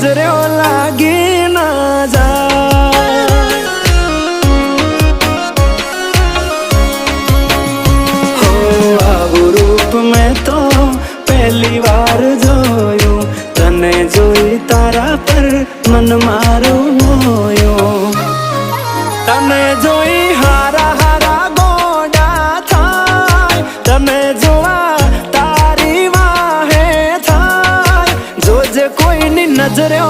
नजरो लागी ना जाए। हो आवु रूप में तो पहली बार जोयो, तने जोई तारा पर मन मारो मोयो। तने जोई हारा हारा गोडा थाय, तने जोआ तारी वाहे थाय। जोजे कोई नी नजरो